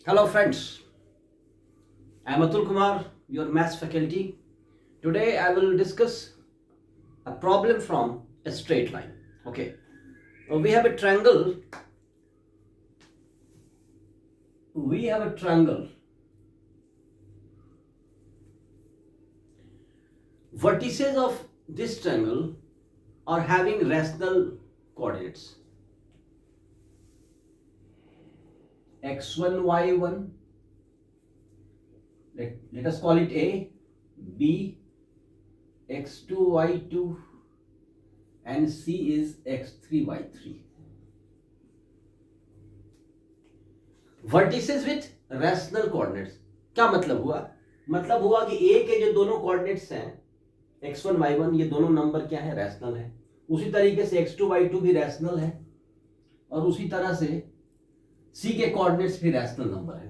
Hello friends, I am Atul Kumar, your maths faculty. Today I will discuss a problem from a straight line. Okay, we have a triangle. We have a triangle. Vertices of this triangle are having rational coordinates x1, y1. Let us call it A, B, x2, y2, and C is x3, y3. Vertices with rational coordinates क्या मतलब हुआ कि ए के जो दोनों coordinates हैं x1 y1 ये दोनों नंबर क्या है रैशनल है। उसी तरीके से x2 y2 भी रैशनल है और उसी तरह से c के कोऑर्डिनेट्स भी रैशनल नंबर है।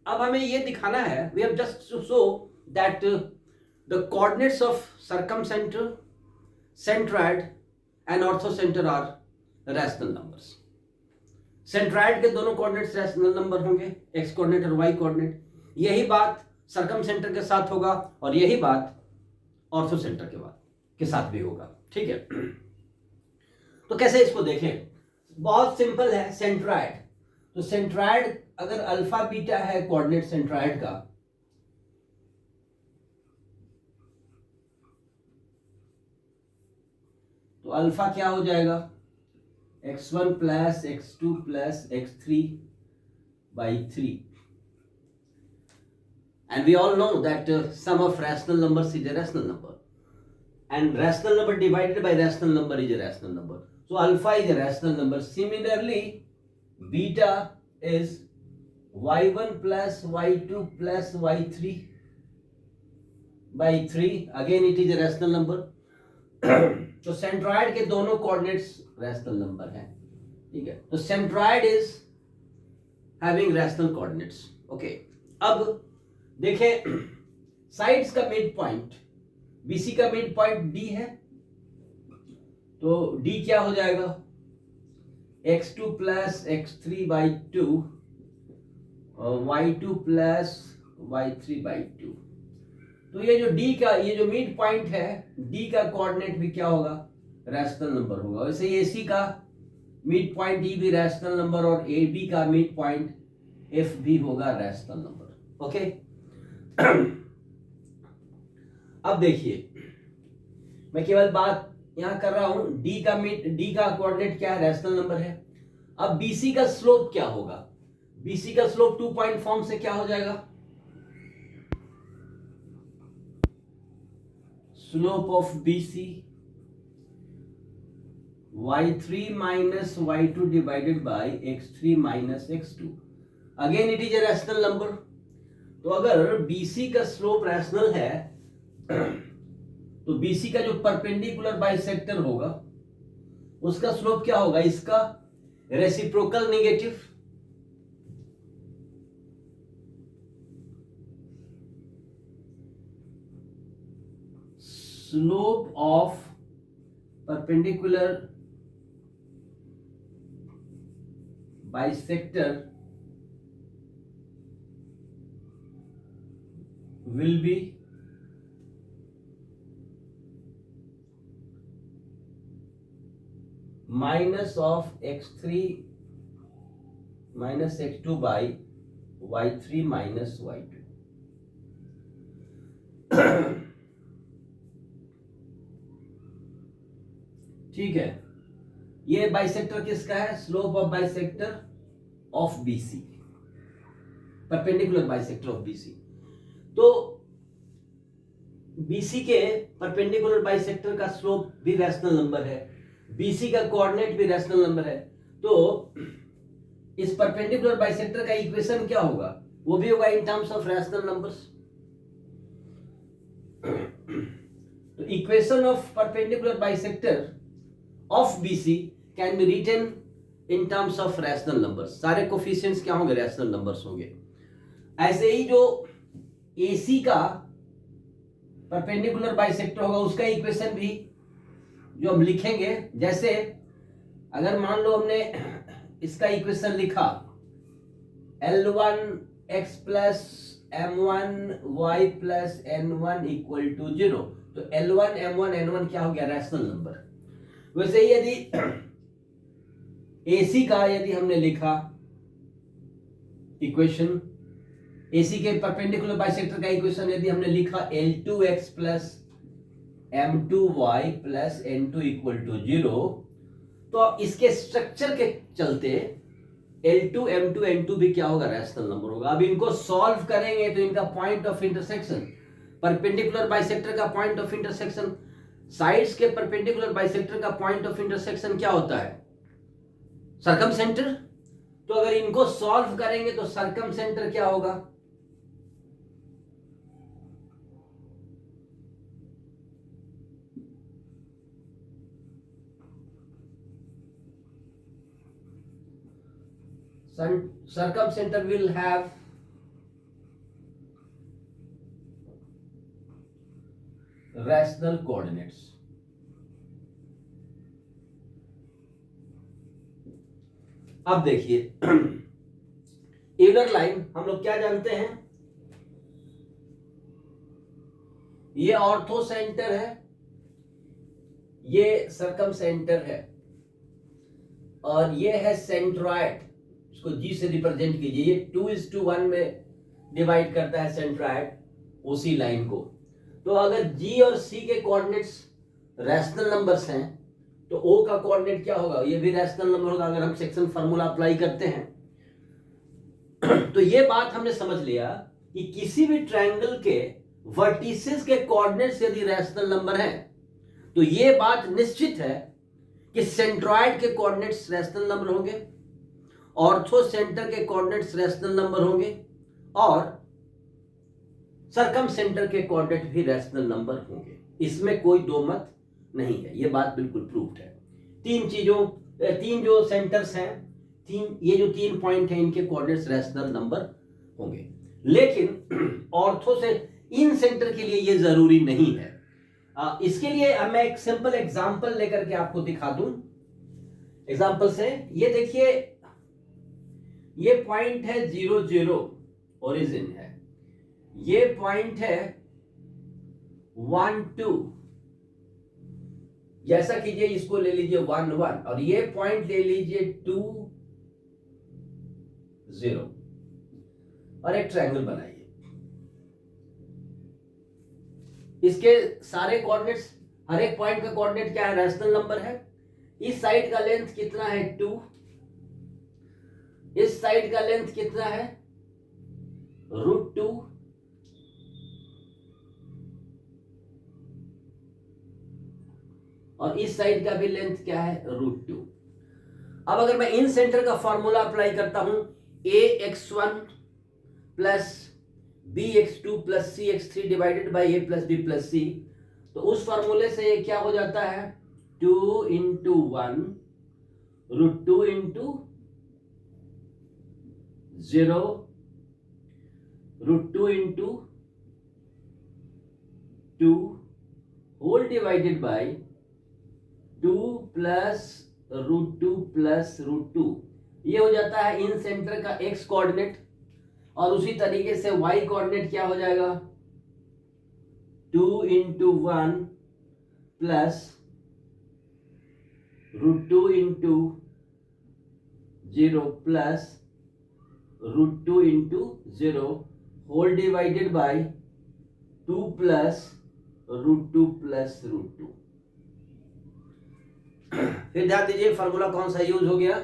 अब हमें ये दिखाना है, we have just to show that the coordinates of circumcentre, centroid and orthocentre are rational numbers. Centroid के दोनों कोऑर्डिनेट्स रैशनल नंबर होंगे, एक्स कोऑर्डिनेट और वाई कोऑर्डिनेट। यही बात सर्कमसेंटर के साथ होगा और यही बात ऑर्थोसेंटर के साथ भी होगा। ठीक है, तो कैसे इसको देखें? बहुत सिंपल है। सेंट्रॉइड, तो सेंट्रॉइड अगर अल्फा बीटा है कोऑर्डिनेट सेंट्रॉइड का, तो अल्फा क्या हो जाएगा? x1 plus x2 plus x3 by 3, and we all know that sum of rational numbers is a rational number, and rational number divided by rational number is a rational number. So alpha is a rational number. Similarly, beta is y1 plus y2 plus y3 by 3, again it is a rational number. तो centroid के दोनों coordinates rational number हैं। ठीक है, तो centroid is having rational coordinates. Okay, अब देखें sides का मिड पॉइंट, बीसी का मिड पॉइंट डी है, तो डी क्या हो जाएगा? x2 प्लस x3 बाई 2 और y2 प्लस y3 बाई 2। तो ये जो डी का ये जो मिड पॉइंट है, डी का कोऑर्डिनेट भी क्या होगा? रैशनल नंबर होगा। वैसे एसी का मिड पॉइंट ई भी रैशनल नंबर और ए बी का मिड पॉइंट एफ भी होगा रैशनल नंबर। ओके, अब देखिए मैं केवल बात यहां कर रहा हूं, डी का कोऑर्डिनेट क्या है? रैशनल नंबर है। अब बीसी का स्लोप क्या होगा? बीसी का स्लोप 2 पॉइंट फॉर्म से क्या हो जाएगा? Slope of BC y3 minus y2 divided by x3 minus x2. Again it is a rational number. तो अगर BC का स्लोप रैशनल है तो BC का जो परपेंडिकुलर बाइसेक्टर होगा उसका स्लोप क्या होगा? इसका reciprocal negative. Slope of perpendicular bisector will be minus of x3 minus x2 by y3 minus y2। ठीक है, ये बाइसेक्टर किसका है? Slope of bisector of BC, perpendicular bisector of BC. तो बीसी के परपेंडिकुलर बाइसेक्टर का स्लोप भी rational number है, बीसी का कोऑर्डिनेट भी रैशनल नंबर है। तो इस परपेंडिकुलर बाइसेक्टर का इक्वेशन क्या होगा? वो भी होगा in terms of rational numbers. तो equation of perpendicular bisector of BC can be written in terms of rational numbers. सारे कोफिशिएंट्स क्या होंगे? रैशनल नंबर्स होंगे। ऐसे ही जो AC का परपेंडिकुलर बाइसेक्टर होगा उसका इक्वेशन भी जो हम लिखेंगे, जैसे अगर मान लो हमने इसका इक्वेशन लिखा L1 x plus m1 y plus n1 equal to 0। तो L1 m1 n1 क्या हो गया? Rational number. वैसे ही यदि AC का यदि हमने लिखा इक्वेशन, AC के परपेंडिकुलर बाइसेक्टर का इक्वेशन यदि हमने लिखा L2x plus m2y plus n2 equal to 0, तो इसके स्ट्रक्चर के चलते L2 m2 n2 भी क्या होगा? रैशनल नंबर होगा। अब इनको सॉल्व करेंगे तो इनका point of intersection, perpendicular bisector का पॉइंट ऑफ इंटरसेक्शन, साइड्स के परपेंडिकुलर बाइसेक्टर का पॉइंट ऑफ इंटरसेक्शन क्या होता है? सर्कमसेंटर। तो अगर इनको सॉल्व करेंगे तो सर्कमसेंटर क्या होगा? Circumcenter will have rational coordinates. अब देखिए यूलर लाइन हम लोग क्या जानते हैं? ये ऑर्थो सेंटर है, ये सर्कम सेंटर है, और ये है सेंट्रॉइड। इसको G से रिप्रेजेंट कीजिए। ये 2:1 में डिवाइड करता है सेंट्रॉइड उसी लाइन को। तो अगर G और C के कोऑर्डिनेट्स रैशनल नंबर्स हैं तो O का कोऑर्डिनेट क्या होगा? ये भी रैशनल नंबर होगा अगर हम सेक्शन फार्मूला अप्लाई करते हैं। तो ये बात हमने समझ लिया कि किसी भी ट्रायंगल के वर्टिसेस के कोऑर्डिनेट्स यदि रैशनल नंबर हैं तो ये बात निश्चित है कि सेंट्रॉइड के कोऑर्डिनेट्स रैशनल नंबर होंगे, ऑर्थो सेंटर के कोऑर्डिनेट्स रैशनल नंबर होंगे, और सर्कम सेंटर के कोऑर्डिनेट भी रैशनल नंबर होंगे। इसमें कोई दो मत नहीं है, ये बात बिल्कुल प्रूव्ड है। तीन जो सेंटर्स हैं, ये जो 3 पॉइंट हैं, इनके कोऑर्डिनेट्स रैशनल नंबर होंगे। लेकिन ऑर्थो से इन सेंटर के लिए ये जरूरी नहीं है। इसके लिए मैं एक सिंपल एग्जांपल लेकर के आपको दिखा दूं। एग्जांपल से ये देखिए, ये पॉइंट है 0 0, ओरिजिन है। ये पॉइंट है 1 2, जैसा कीजिए इसको ले लीजिए 1 1, और ये पॉइंट ले लीजिए 2 0, और एक ट्रायंगल बनाइए। इसके सारे कोऑर्डिनेट्स, हर एक पॉइंट का कोऑर्डिनेट क्या है? रैशनल नंबर है। इस साइड का लेंथ कितना है? 2। इस साइड का लेंथ कितना है? √2। और इस साइड का भी लेंथ क्या है? √2। अब अगर मैं इन सेंटर का फॉर्मूला अप्लाई करता हूं, ax1 plus bx2 plus cx3 divided by a plus b plus c, तो उस फॉर्मूले से ये क्या हो जाता है? 2 × 1 √2 × 0 √2 × 2 whole divided by 2 plus √2 plus √2। ये हो जाता है इन सेंटर का x कोऑर्डिनेट, और उसी तरीके से y कोऑर्डिनेट क्या हो जाएगा? 2 × 1 plus √2 × 0 plus √2 × 0 whole divided by 2 plus √2 plus √2। फिर ध्यान दीजिए फॉर्मूला कौन सा यूज हो गया?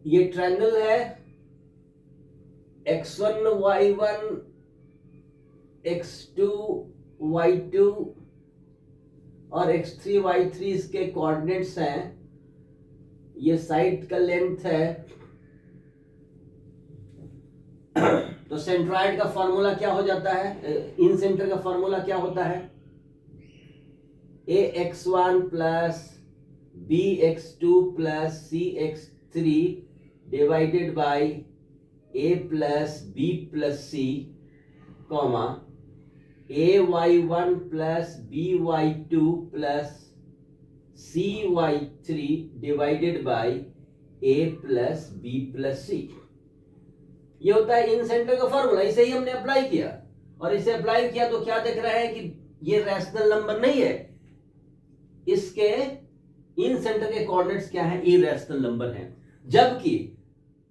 ये ट्रायंगल है x1 y1 x2 y2 और x3 y3 इसके कोऑर्डिनेट्स हैं। ये साइड का लेंथ है। तो सेंट्रॉइड का फॉर्मूला क्या हो जाता है? इन सेंटर का फॉर्मूला क्या होता है? ax1 plus bx2 plus cx3 divided by a plus b plus c, comma ay1 plus by2 plus cy3 divided by a plus B plus C. ये होता है इन सेंटर का फॉर्मूला, इसे ही हमने अप्लाई किया, और इसे अप्लाई किया तो क्या देख रहा है कि ये रैशनल नंबर नहीं है, इसके इन सेंटर के कोऑर्डिनेट्स क्या है, इरेशनल नंबर हैं, जबकि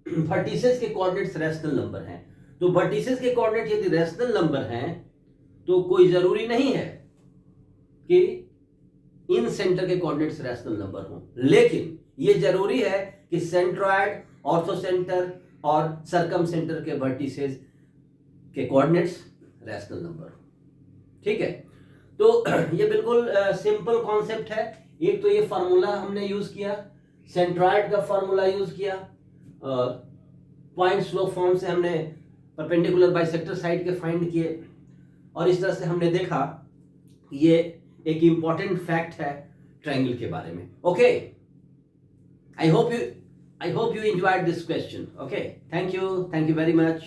वर्टिसेस के कोऑर्डिनेट्स रैशनल नंबर हैं। तो वर्टिसेस के कोऑर्डिनेट यदि रैशनल नंबर हैं तो कोई जरूरी नहीं है कि इन सेंटर के कोऑर्डिनेट्स रैशनल नंबर हों, लेकिन ये जरूरी है कि सेंट्रॉइड, ऑर्थो सेंटर और सरकम सेंटर के वर्टिसेस के कोऑर्डिनेट्स रैशनल नंबर हो। ठीक है, तो ये बिल्कुल सिंपल कॉन्सेप्ट है। एक तो ये फार्मूला हमने यूज किया, सेंट्रॉइड का फार्मूला यूज किया, पॉइंट स्लोप फॉर्म से हमने परपेंडिकुलर बाइसेक्टर साइड के फाइंड किए, और इस तरह से हमने देखा ये एक इंपॉर्टेंट फैक्ट है ट्रायंगल के बारे में। Okay, I hope you enjoyed this question. Okay, thank you very much.